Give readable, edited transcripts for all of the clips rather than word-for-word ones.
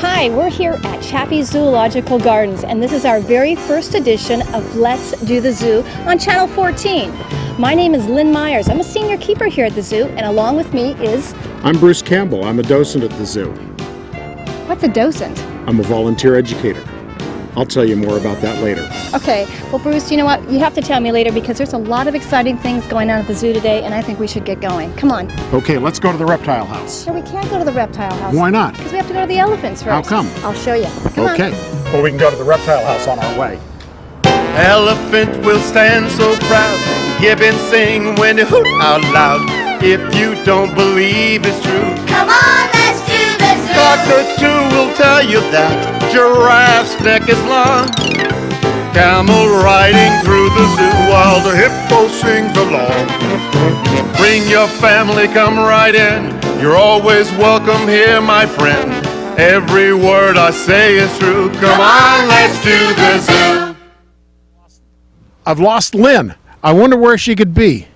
Hi, we're here at Chaffee Zoological Gardens, and this is our very first edition of Let's Do the Zoo on Channel 14. My name is Lynn Myers. I'm a senior keeper here at the zoo, and along with me is... I'm Bruce Campbell. I'm a docent at the zoo. What's a docent? I'm a volunteer educator. I'll tell you more about that later. Okay, well Bruce, you know what? You have to tell me later because there's a lot of exciting things going on at the zoo today, and I think we should get going. Come on. Okay, let's go to the reptile house. No, we can't go to the reptile house. Why not? Because we have to go to the elephants first. How come? I'll show you. Come on. Okay. Well, we can go to the reptile house on our way. Elephant will stand so proud, give and sing when they hoot out loud. If you don't believe it's true, come on, let's do the zoo. Cockatoo will tell you that giraffe's neck is long. Camel riding through the zoo while the hippo sings along. Bring your family, come right in. You're always welcome here, my friend. Every word I say is true. Come on, let's do the zoo. I've lost Lynn. I wonder where she could be.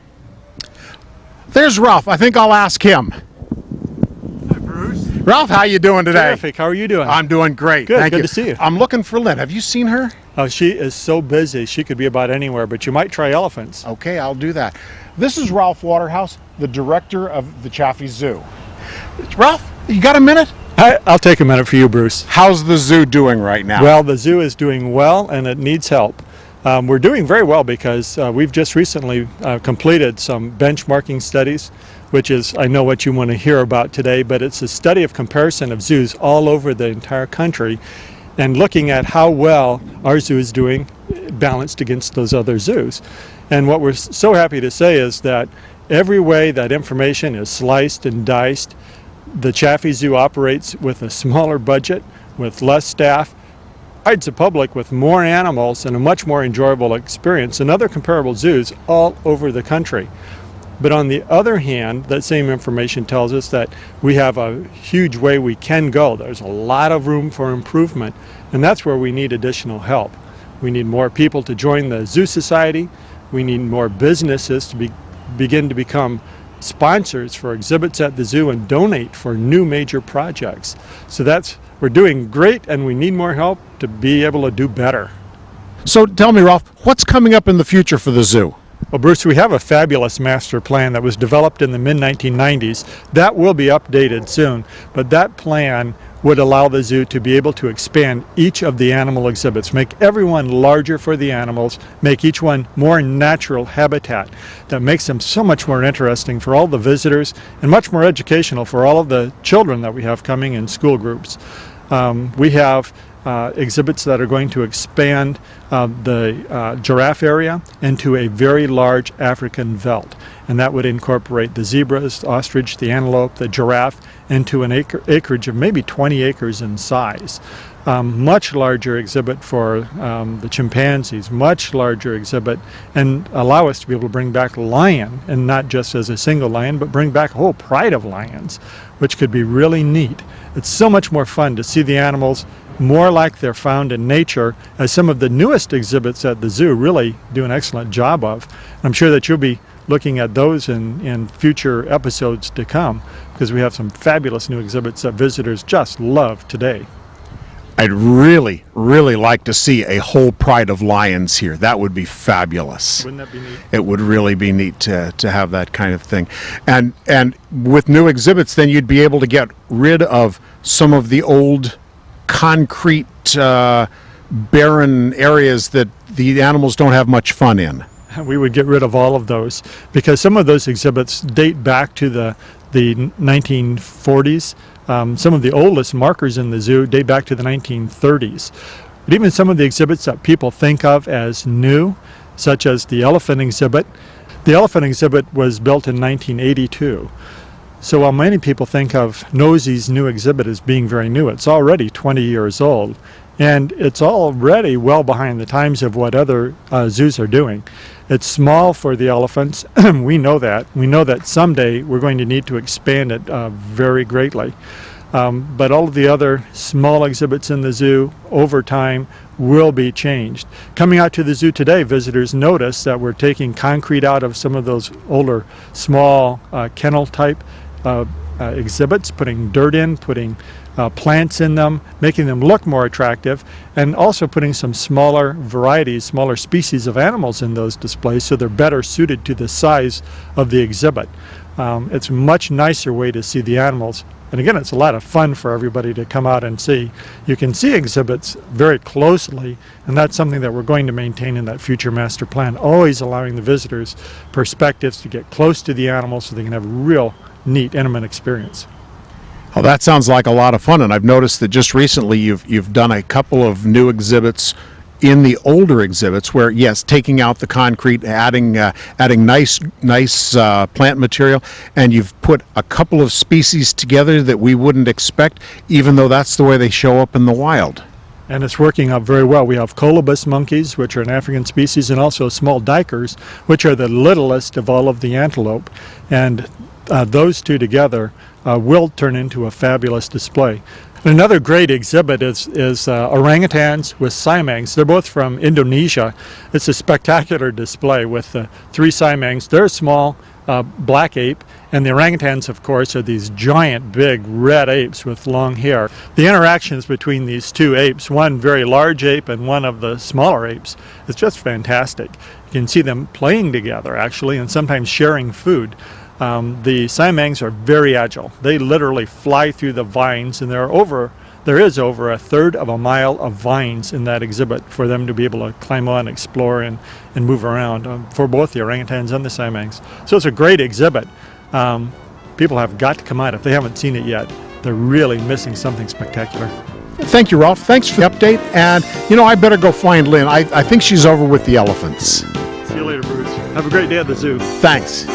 There's Ralph. I think I'll ask him. Hi, Bruce. Ralph, how you doing today? Terrific. How are you doing? I'm doing great. Good. Thank Good you. to see you. I'm looking for Lynn. Have you seen her? Oh, she is so busy. She could be about anywhere, but you might try elephants. Okay, I'll do that. This is Ralph Waterhouse, the director of the Chaffee Zoo. Ralph, you got a minute? I'll take a minute for you, Bruce. How's the zoo doing right now? Well, the zoo is doing well, and it needs help. We're doing very well because we've just recently completed some benchmarking studies, which is, I know what you want to hear about today, but it's a study of comparison of zoos all over the entire country and looking at how well our zoo is doing balanced against those other zoos. And what we're so happy to say is that every way that information is sliced and diced, the Chaffee Zoo operates with a smaller budget, with less staff, provides the public with more animals and a much more enjoyable experience than other comparable zoos all over the country. But on the other hand, that same information tells us that we have a huge way we can go. There's a lot of room for improvement, and that's where we need additional help. We need more people to join the Zoo Society. We need more businesses to begin to become sponsors for exhibits at the zoo and donate for new major projects. So we're doing great, and we need more help to be able to do better. So tell me, Ralph, what's coming up in the future for the zoo? Well, Bruce, we have a fabulous master plan that was developed in the mid-1990s. That will be updated soon, but that plan would allow the zoo to be able to expand each of the animal exhibits, make everyone larger for the animals, make each one more natural habitat that makes them so much more interesting for all the visitors and much more educational for all of the children that we have coming in school groups. We have exhibits that are going to expand the giraffe area into a very large African veldt, and that would incorporate the zebras, the ostrich, the antelope, the giraffe into an acreage of maybe 20 acres in size. Much larger exhibit for the chimpanzees, much larger exhibit, and allow us to be able to bring back lion, and not just as a single lion, but bring back a whole pride of lions, which could be really neat. It's so much more fun to see the animals more like they're found in nature, as some of the newest exhibits at the zoo really do an excellent job of. I'm sure that you'll be looking at those in future episodes to come, because we have some fabulous new exhibits that visitors just love today. I'd really, really like to see a whole pride of lions here. That would be fabulous. Wouldn't that be neat? It would really be neat to have that kind of thing. And with new exhibits, then you'd be able to get rid of some of the old concrete barren areas that the animals don't have much fun in. We would get rid of all of those, because some of those exhibits date back to the 1940s. Some of the oldest markers in the zoo date back to the 1930s. But even some of the exhibits that people think of as new, such as the elephant exhibit was built in 1982. So while many people think of Nosey's new exhibit as being very new, it's already 20 years old. And it's already well behind the times of what other zoos are doing. It's small for the elephants. We know that. We know that someday we're going to need to expand it very greatly. But all of the other small exhibits in the zoo over time will be changed. Coming out to the zoo today, visitors notice that we're taking concrete out of some of those older small kennel type exhibits, putting dirt in, putting plants in them, making them look more attractive, and also putting some smaller varieties, smaller species of animals in those displays so they're better suited to the size of the exhibit. It's a much nicer way to see the animals. And again, it's a lot of fun for everybody to come out and see. You can see exhibits very closely, and that's something that we're going to maintain in that future master plan, always allowing the visitors perspectives to get close to the animals so they can have a real neat, intimate experience. Oh, that sounds like a lot of fun, and I've noticed that just recently you've done a couple of new exhibits in the older exhibits where, yes, taking out the concrete, adding nice plant material, and you've put a couple of species together that we wouldn't expect, even though that's the way they show up in the wild. And it's working out very well. We have colobus monkeys, which are an African species, and also small duikers, which are the littlest of all of the antelope. And those two together will turn into a fabulous display. Another great exhibit is orangutans with siamangs. They're both from Indonesia. It's a spectacular display with 3 siamangs. They're a small black ape, and the orangutans, of course, are these giant, big, red apes with long hair. The interactions between these 2 apes, one very large ape and one of the smaller apes, is just fantastic. You can see them playing together, actually, and sometimes sharing food. The siamangs are very agile. They literally fly through the vines, and there is over 1/3 of a mile of vines in that exhibit for them to be able to climb on, explore, and move around for both the orangutans and the siamangs. So it's a great exhibit. People have got to come out if they haven't seen it yet. They're really missing something spectacular. Thank you, Ralph. Thanks for the update. And, I better go find Lynn. I think she's over with the elephants. See you later, Bruce. Have a great day at the zoo. Thanks.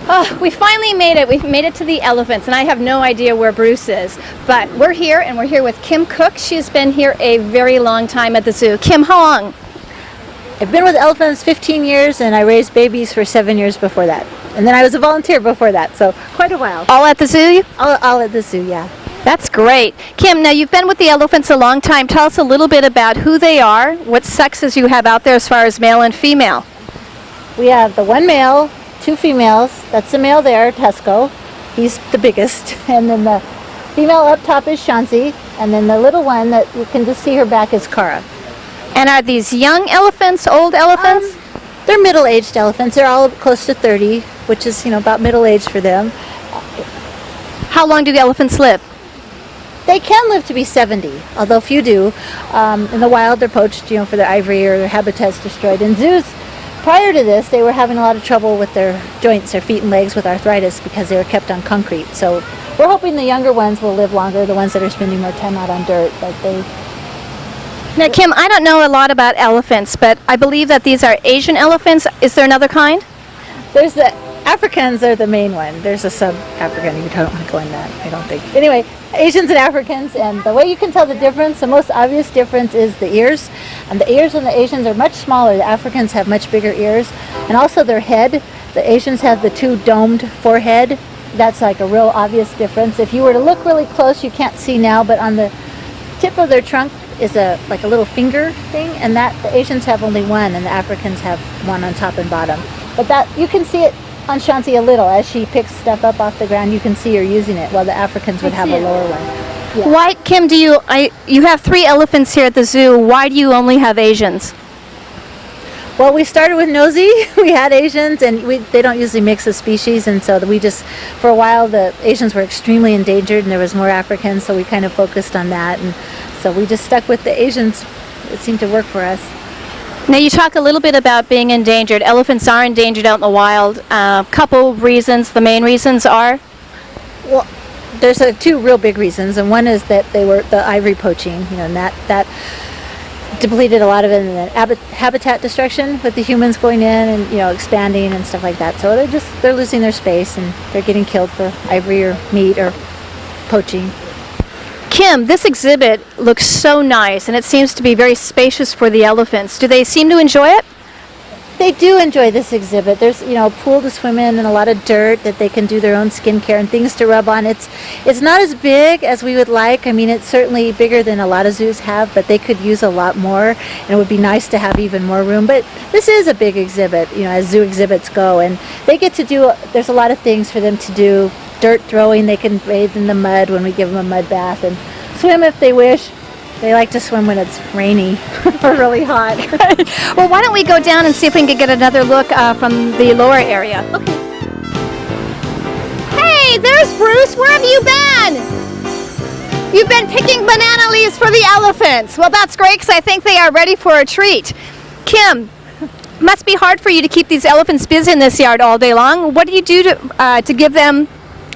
Oh, we finally made it. We've made it to the elephants, and I have no idea where Bruce is. But we're here, and we're here with Kim Cook. She's been here a very long time at the zoo. Kim, how long? I've been with elephants 15 years, and I raised babies for 7 years before that. And then I was a volunteer before that, so quite a while. All at the zoo? All at the zoo, yeah. That's great. Kim, now you've been with the elephants a long time. Tell us a little bit about who they are, what sexes you have out there as far as male and female. We have the one male, 2 females. That's the male there, Tesco. He's the biggest. And then the female up top is Shansi. And then the little one that you can just see her back is Kara. And are these young elephants, old elephants? They're middle-aged elephants. They're all close to 30, which is, about middle age for them. How long do the elephants live? They can live to be 70, although few do. In the wild, they're poached, for their ivory or their habitats destroyed. In zoos, prior to this, they were having a lot of trouble with their joints, their feet and legs with arthritis because they were kept on concrete. So we're hoping the younger ones will live longer, the ones that are spending more time out on dirt. Now, Kim, I don't know a lot about elephants, but I believe that these are Asian elephants. Is there another kind? There's the Africans are the main one. There's a sub-African. You don't want to go in that, I don't think. Anyway, Asians and Africans, and the way you can tell the difference, the most obvious difference is the ears. And the ears on the Asians are much smaller. The Africans have much bigger ears. And also their head. The Asians have the 2 domed forehead. That's like a real obvious difference. If you were to look really close, you can't see now, but on the tip of their trunk is like a little finger thing, and that the Asians have only one, and the Africans have one on top and bottom. But that you can see it on Shanti a little as she picks stuff up off the ground. You can see her using it, while the Africans would have a lower one. Yeah. Why, Kim, you have 3 elephants here at the zoo. Why do you only have Asians? Well, we started with nosy. We had Asians, and they don't usually mix the species, and so we just, for a while, the Asians were extremely endangered, and there was more Africans, so we kind of focused on that, and so we just stuck with the Asians. It seemed to work for us. Now, you talk a little bit about being endangered. Elephants are endangered out in the wild. Couple reasons. The main reasons are? Well, there's 2 real big reasons, and one is that they were the ivory poaching, and that depleted a lot of it in the habitat destruction with the humans going in and expanding and stuff like that. So they're losing their space and they're getting killed for ivory or meat or poaching. Kim, this exhibit looks so nice, and it seems to be very spacious for the elephants. Do they seem to enjoy it? They do enjoy this exhibit. There's, a pool to swim in and a lot of dirt that they can do their own skincare and things to rub on. It's not as big as we would like. I mean, it's certainly bigger than a lot of zoos have, but they could use a lot more, and it would be nice to have even more room. But this is a big exhibit, as zoo exhibits go, and they get to do, there's a lot of things for them to do. Dirt throwing, they can bathe in the mud when we give them a mud bath, and swim if they wish. They like to swim when it's rainy or really hot. Well, why don't we go down and see if we can get another look from the lower area? Okay. Hey, there's Bruce. Where have you been? You've been picking banana leaves for the elephants. Well, that's great because I think they are ready for a treat. Kim, must be hard for you to keep these elephants busy in this yard all day long. What do you do to give them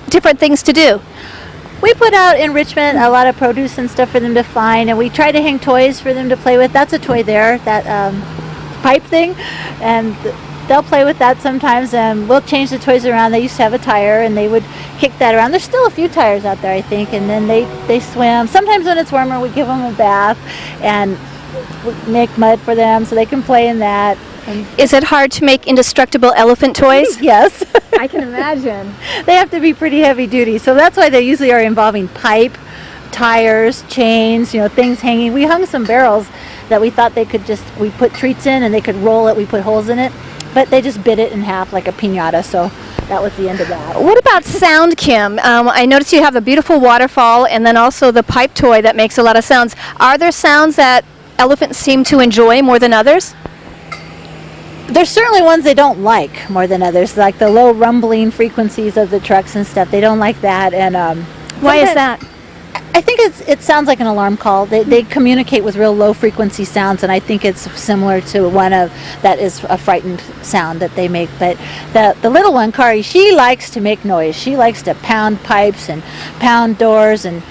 different things to do? We put out enrichment, a lot of produce and stuff for them to find, and we try to hang toys for them to play with. That's a toy there, that pipe thing, and they'll play with that sometimes, and we'll change the toys around. They used to have a tire, and they would kick that around. There's still a few tires out there, I think, and then they swim. Sometimes when it's warmer, we give them a bath, and we make mud for them so they can play in that. Is it hard to make indestructible elephant toys? Yes. I can imagine. They have to be pretty heavy duty, so that's why they usually are involving pipe, tires, chains, things hanging. We hung some barrels that we thought we put treats in and they could roll it. We put holes in it, but they just bit it in half like a piñata, so that was the end of that. What about sound, Kim? I noticed you have the beautiful waterfall and then also the pipe toy that makes a lot of sounds. Are there sounds that elephants seem to enjoy more than others? There's certainly ones they don't like more than others, like the low rumbling frequencies of the trucks and stuff. They don't like that, and why is that? I think it sounds like an alarm call. They communicate with real low frequency sounds, and I think it's similar to one of that is a frightened sound that they make. But the little one, Kari, she likes to make noise. She likes to pound pipes and pound doors and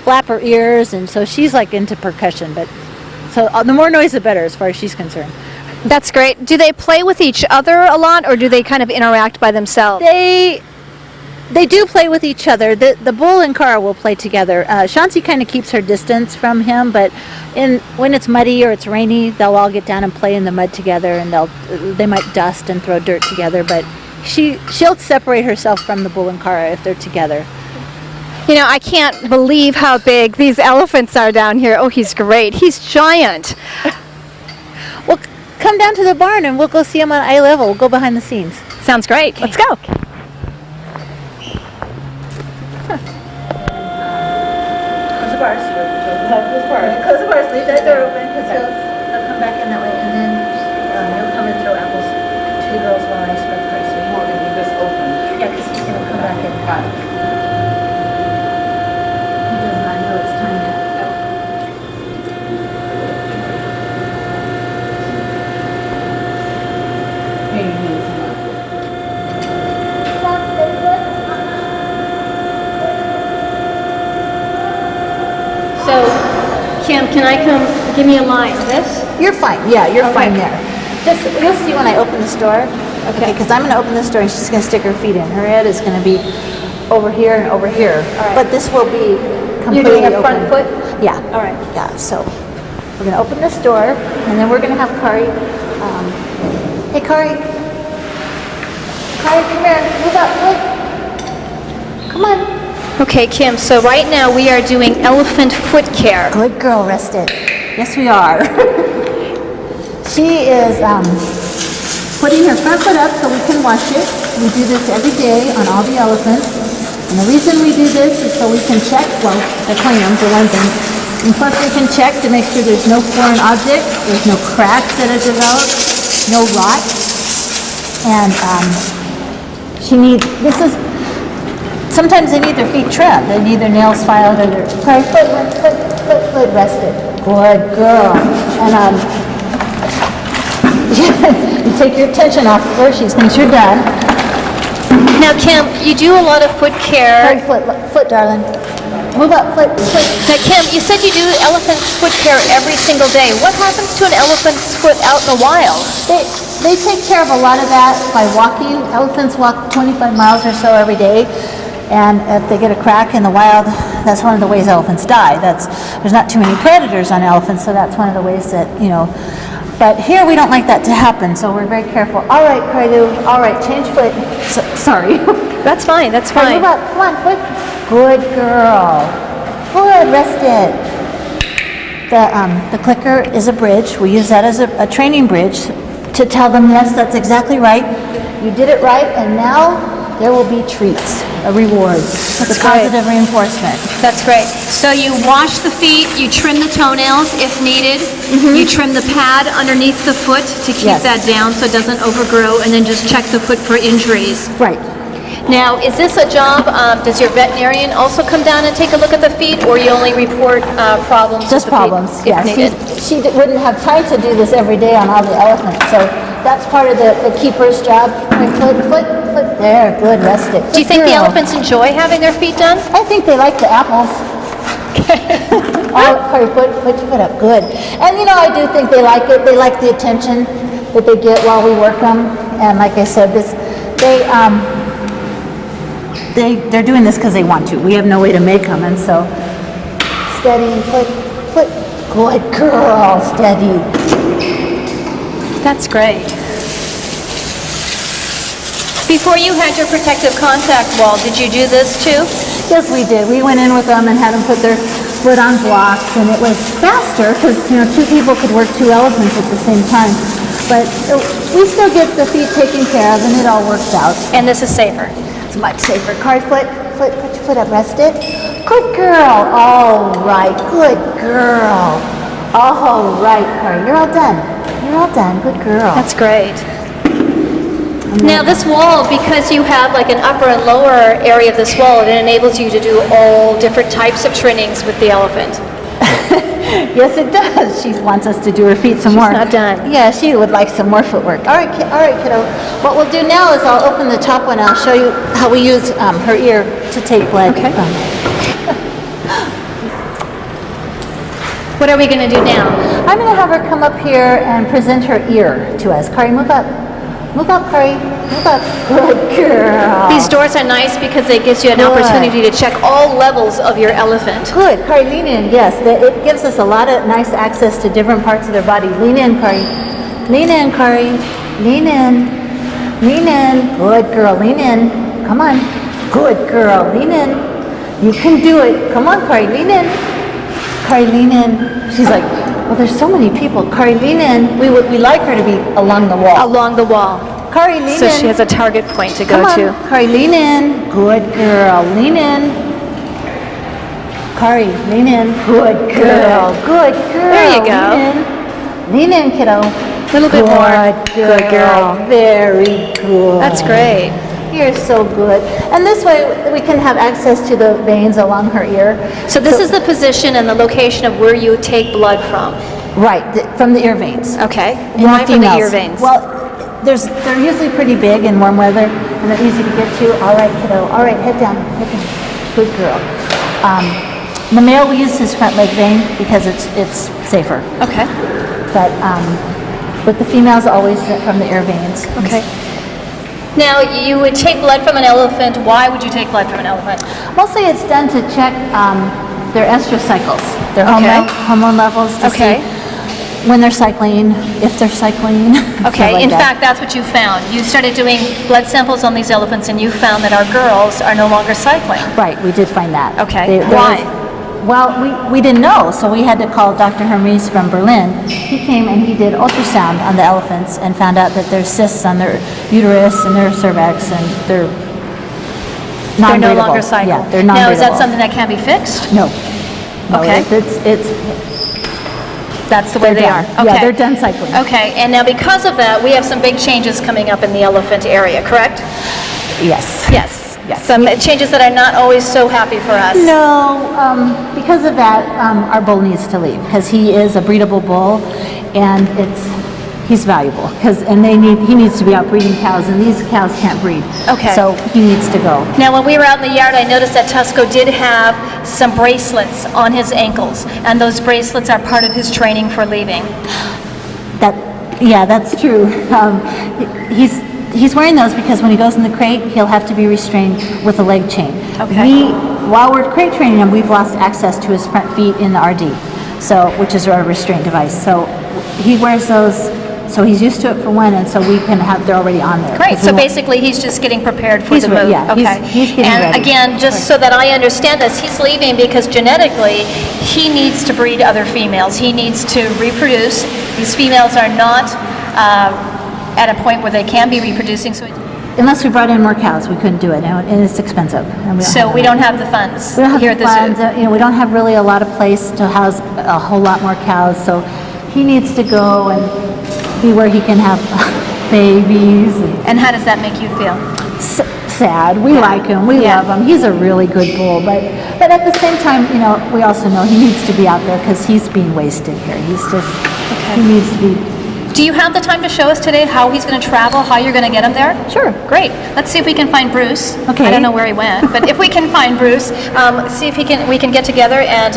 flap her ears, and so she's like into percussion. But so the more noise, the better, as far as she's concerned. That's great. Do they play with each other a lot, or do they kind of interact by themselves? They do play with each other. The bull and Kara will play together. Shansi kind of keeps her distance from him, but when it's muddy or it's rainy, they'll all get down and play in the mud together, and they might dust and throw dirt together. But she'll separate herself from the bull and Kara if they're together. I can't believe how big these elephants are down here. Oh, he's great. He's giant. Well, come down to the barn and we'll go see him on eye level. We'll go behind the scenes. Sounds great. Okay. Let's go. Close the bars. Close the bars. Leave that door open because he'll come back in that way, and then he'll come and throw apples to the girls while I spread the cars. So you want to leave this open? Yeah, because he's going to come back in. He does not know it's time yet. So, Kim, can I come? Give me a line. This? You're fine. Yeah, you're Okay. fine there. Just you'll see when I open this door. Okay, because I'm going to open this door and she's going to stick her feet in. Her head is going to be over here and over here. right. But this will be completely You're doing a open. front foot? Yeah. All right. Yeah. So we're going to open this door and then we're going to have Kari. Hey, Kari. Kari, come here. Move up. Look. Come on. Okay, Kim, so right now we are doing elephant foot care. Good girl, rested. Yes, we are. She is putting her front foot up so we can wash it. We do this every day on all the elephants. And the reason we do this is so we can check, well, to clean them for one thing. And plus we can check to make sure there's no foreign objects, there's no cracks that are developed, no rot. And sometimes they need their feet trimmed. They need their nails filed or their foot rested. Good girl. And you take your attention off of her. She thinks you're done. Now, Kim, you do a lot of foot care. Foot, darling. Move up, foot. Now, Kim, you said you do elephant foot care every single day. What happens to an elephant's foot out in the wild? They take care of a lot of that by walking. Elephants walk 25 miles or so every day. And if they get a crack in the wild, that's one of the ways elephants die. There's not too many predators on elephants, so that's one of the ways that, But here we don't like that to happen, so we're very careful. All right, Kailu. All right, change foot. Sorry. That's fine. That's Kari, fine. move up. Come on, foot. Good girl. Good. Rest it. The clicker is a bridge. We use that as a training bridge to tell them, yes, that's exactly right. You did it right, and now there will be treats, a reward, the great. positive reinforcement. That's great. So you wash the feet, you trim the toenails if needed, you trim the pad underneath the foot to keep Yes. that down so it doesn't overgrow, and then just check the foot for injuries. Right. Now, is this a job, does your veterinarian also come down and take a look at the feet, or you only report problems with Just the problems, feet if yeah. needed? She wouldn't have time to do this every day on all the elephants, so that's part of the keeper's job. Right, foot, there, good, rest it. Do you think the Good girl. elephants enjoy having their feet done? I think they like the apples. Oh, Kari, put your foot up, good. And I do think they like it. They like the attention that they get while we work them. And like I said, they're doing this because they want to. We have no way to make them, and so steady, foot, good girl, steady. That's great. Before you had your protective contact wall, did you do this too? Yes, we did. We went in with them and had them put their foot on blocks, and it was faster because two people could work 2 elephants at the same time. But we still get the feet taken care of, and it all works out. And this is safer. It's much safer. Kari, put your foot up, rest it. Good girl. All right, good girl. All right, Kari, you're all done. You're all done. Good girl. That's great. Now this wall, because you have like an upper and lower area of this wall, it enables you to do all different types of trainings with the elephant. Yes, it does. She wants us to do her feet some more. She's not done. Yeah, she would like some more footwork. All right, kiddo. What we'll do now is I'll open the top one. I'll show you how we use her ear to take blood Okay. from it. What are we going to do now? I'm going to have her come up here and present her ear to us. Kari, move up. Move up, Kari. Move up. Good girl. These doors are nice because it gives you an Good. opportunity to check all levels of your elephant. Good. Kari, lean in. Yes, it gives us a lot of nice access to different parts of their body. Lean in, Kari. Lean in, Kari. Lean in. Lean in. Good girl. Lean in. Come on. Good girl. Lean in. You can do it. Come on, Kari. Lean in. Kari, lean in. She's like, well, there's so many people. Kari, lean in. We like her to be along the wall. Along the wall. Kari, lean So in. she has a target point to Come go on. to. Kari, lean in. Good girl. Lean in. Kari, lean in. Good girl. Good girl. There you go. Lean in, kiddo. A little bit more. Good girl. Very good. That's great. You're so good. And this way we can have access to the veins along her ear. So this is the position and the location of where you take blood from. Right, from the ear veins. Okay. In Why from the females. ear veins? Well, they're usually pretty big in warm weather, and they're easy to get to. All right, kiddo. All right, head down. Head down. Good girl. The male, we use his front leg vein because it's safer. Okay. But the females always from the ear veins. Okay. Now, you would take blood from an elephant. Why would you take blood from an elephant? Mostly it's done to check their estrous cycles, their Okay. hormone levels to Okay. see when they're cycling, if they're cycling. stuff Okay, like in that. fact, that's what you found. You started doing blood samples on these elephants and you found that our girls are no longer cycling. Right, we did find that. Okay, There why? Well, we didn't know, so we had to call Dr. Hermes from Berlin. He came and he did ultrasound on the elephants and found out that there's cysts on their uterus and their cervix, and they're They're non-breedable. no longer cycling. Yeah, they're Now, non-breedable. is that something that can be fixed? No. No, Okay. It's That's the way they are. done. Yeah, they're done cycling. Okay, and now because of that, we have some big changes coming up in the elephant area, correct? Yes. Yes. Yes. Some changes that are not always so happy for us. No, because of that, our bull needs to leave because he is a breedable bull, and he's valuable he needs to be out breeding cows, and these cows can't breed. Okay. So he needs to go. Now, when we were out in the yard, I noticed that Tusco did have some bracelets on his ankles, and those bracelets are part of his training for leaving. That's true. He's wearing those because when he goes in the crate, he'll have to be restrained with a leg chain. Okay. While we're crate training him, we've lost access to his front feet in the RD, which is our restraint device. So he wears those, so he's used to it for one, and so we can have, they're already on there. Great, 'Cause we so won't- basically he's just getting prepared for He's the re- move. yeah, Okay. he's getting And ready. again, just so that I understand this, he's leaving because genetically he needs to breed other females. He needs to reproduce. These females are not at a point where they can be reproducing, so Unless we brought in more cows, we couldn't do it, and it's expensive. And we don't have the funds We don't have here the at the funds, zoo. we don't have really a lot of place to house a whole lot more cows, so he needs to go and be where he can have babies. And how does that make you feel? Sad. We like him. We Yeah. love him. He's a really good bull, but at the same time, we also know he needs to be out there because he's being wasted here. He's just he needs to be. Do you have the time to show us today how he's going to travel, how you're going to get him there? Sure. Great. Let's see if we can find Bruce. Okay. I don't know where he went, but if we can find Bruce, see if we can get together and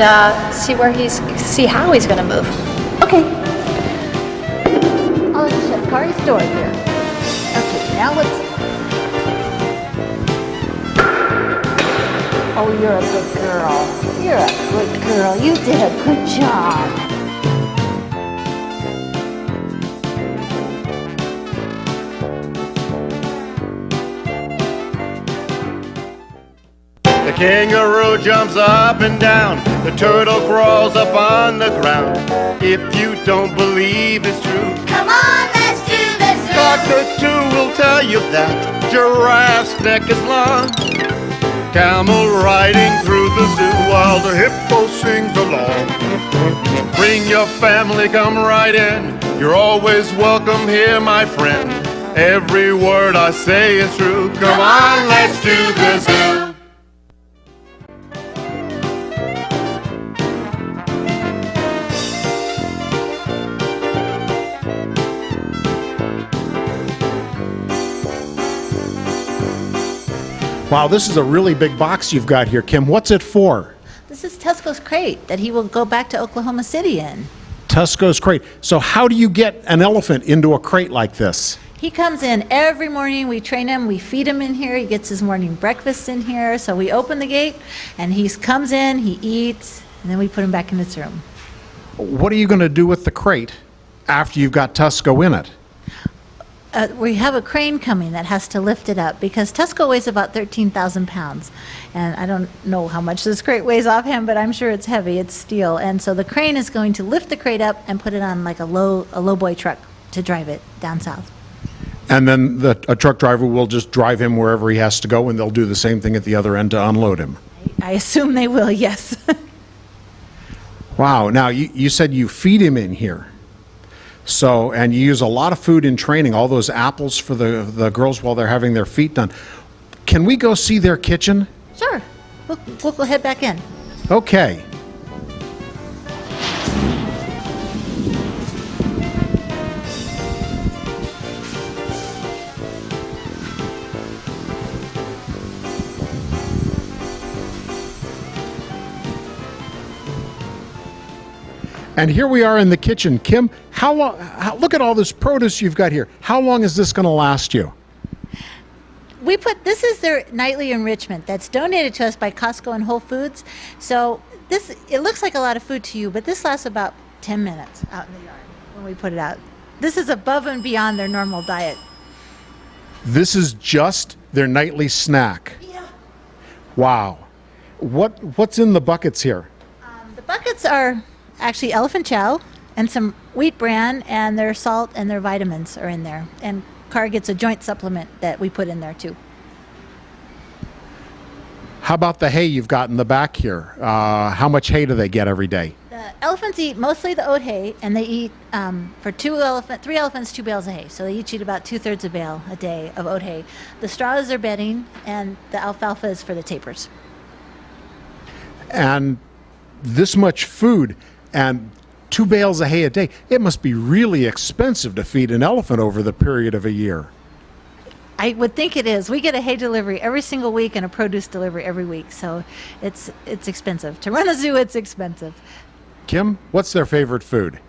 see how he's going to move. Okay. I'll just shut Kari's door here. Okay, now let's. Oh, you're a good girl. You're a good girl. You did a good job. The kangaroo jumps up and down. The turtle crawls up on the ground. If you don't believe it's true, Come on, let's do the zoo. Dr. Two will tell you that giraffe's neck is long. Camel riding through the zoo while the hippo sings along. Bring your family, come right in. You're always welcome here, my friend. Every word I say is true. Come on, let's do the zoo. Wow, this is a really big box you've got here, Kim. What's it for? This is Tesco's crate that he will go back to Oklahoma City in. Tesco's crate. So how do you get an elephant into a crate like this? He comes in every morning, we train him, we feed him in here, he gets his morning breakfast in here, so we open the gate and he comes in, he eats, and then we put him back in his room. What are you going to do with the crate after you've got Tesco in it? We have a crane coming that has to lift it up because Tesco weighs about 13,000 pounds. And I don't know how much this crate weighs off him, but I'm sure it's heavy, it's steel. And so the crane is going to lift the crate up and put it on like a low boy truck to drive it down south. And then a truck driver will just drive him wherever he has to go, and they'll do the same thing at the other end to unload him. I assume they will, yes. Wow. Now, you said you feed him in here. So, and you use a lot of food in training, all those apples for the girls while they're having their feet done. Can we go see their kitchen? Sure. We'll go head back in. Okay. And here we are in the kitchen. Kim, how long, look at all this produce you've got here. How long is this going to last you? This is their nightly enrichment that's donated to us by Costco and Whole Foods. So it looks like a lot of food to you, but this lasts about 10 minutes out in the yard when we put it out. This is above and beyond their normal diet. This is just their nightly snack. Yeah. Wow. What's in the buckets here? The buckets are actually elephant chow and some wheat bran, and their salt and their vitamins are in there. And Car gets a joint supplement that we put in there too. How about the hay you've got in the back here? How much hay do they get every day? The elephants eat mostly the oat hay, and they eat for 3 elephants, 2 bales of hay. So they each eat about 2/3 a bale a day of oat hay. The straw is their bedding, and the alfalfa is for the tapirs. And this much food and 2 bales of hay a day, it must be really expensive to feed an elephant over the period of a year. I would think it is. We get a hay delivery every single week and a produce delivery every week, so it's expensive. To run a zoo, it's expensive. Kim, what's their favorite food?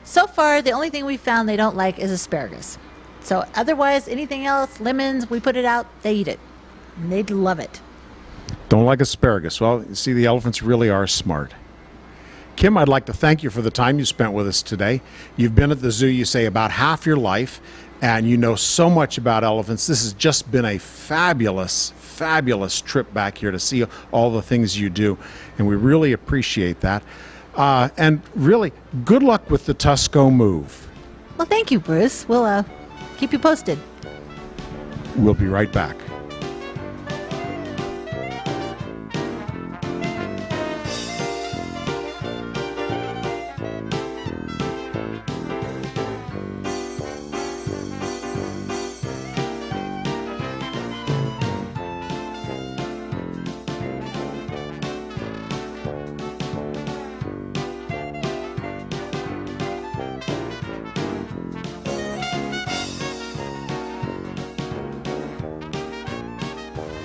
So far, the only thing we found they don't like is asparagus. So otherwise, anything else, lemons, we put it out, they eat it. And they'd love it. Don't like asparagus. Well, you see, the elephants really are smart. Kim, I'd like to thank you for the time you spent with us today. You've been at the zoo, you say, about half your life, and you know so much about elephants. This has just been a fabulous, fabulous trip back here to see all the things you do, and we really appreciate that. And really, good luck with the Tusco move. Well, thank you, Bruce. We'll keep you posted. We'll be right back.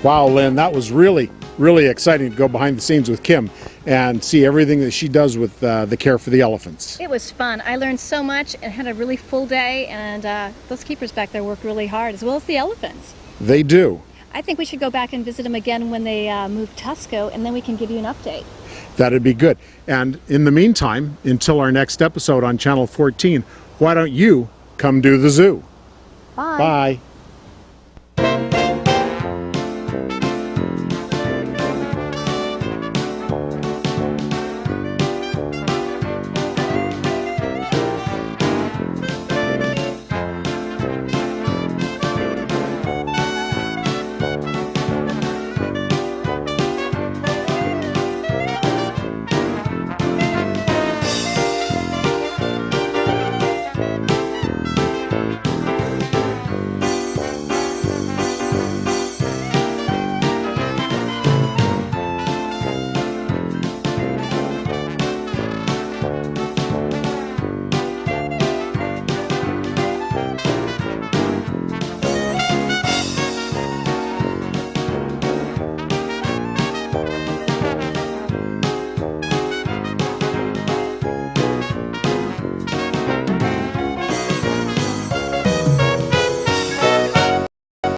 Wow, Lynn, that was really, really exciting to go behind the scenes with Kim and see everything that she does with the care for the elephants. It was fun. I learned so much and had a really full day, and those keepers back there worked really hard, as well as the elephants. They do. I think we should go back and visit them again when they move Tusco, and then we can give you an update. That'd be good. And in the meantime, until our next episode on Channel 14, why don't you come do the zoo? Bye. Bye.